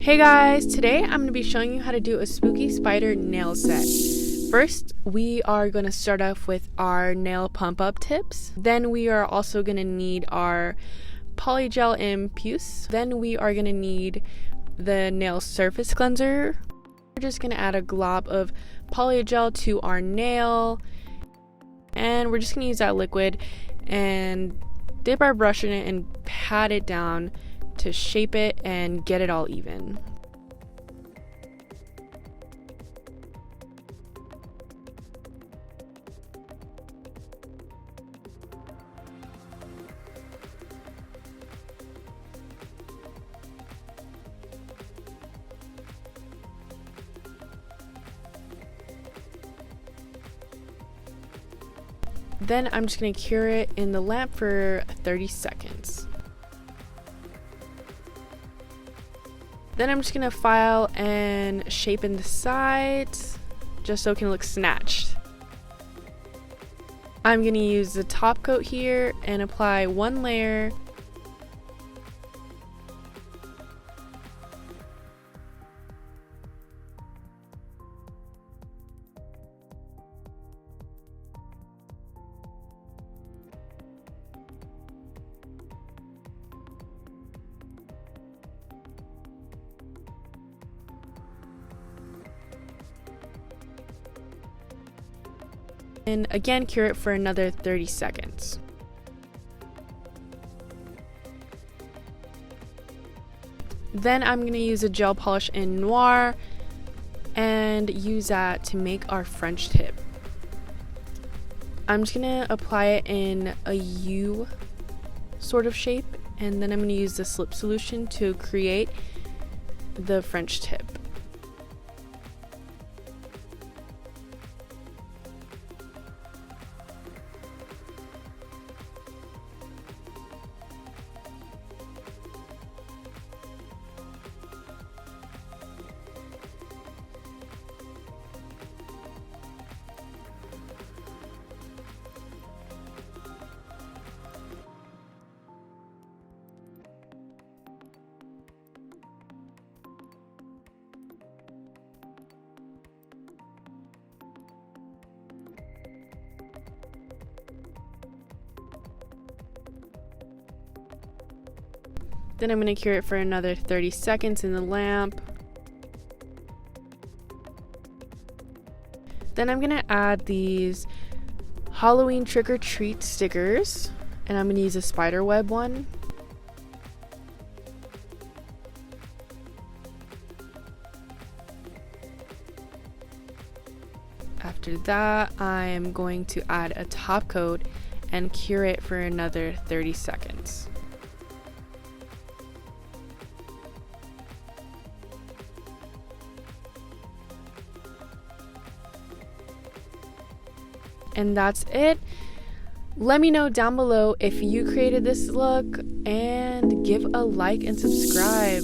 Hey guys, today I'm going to be showing you how to do a spooky spider nail set. First, we are going to start off with our nail pump up tips. Then we are also going to need our Polygel and Puce. Then we are going to need the nail surface cleanser. We're just going to add a glob of Polygel to our nail. And we're just going to use that liquid and dip our brush in it and pat it down to shape it and get it all even. Then I'm just going to cure it in the lamp for 30 seconds. Then I'm just going to file and shape in the sides just so it can look snatched. I'm going to use the top coat here and apply one layer. And again, cure it for another 30 seconds. Then I'm going to use a gel polish in Noir and use that to make our French tip. I'm just going to apply it in a U sort of shape, and then I'm going to use the slip solution to create the French tip. Then I'm going to cure it for another 30 seconds in the lamp. Then I'm going to add these Halloween trick or treat stickers, and I'm going to use a spider web one. After that, I am going to add a top coat and cure it for another 30 seconds. And that's it. Let me know down below if you created this look, and give a like and subscribe.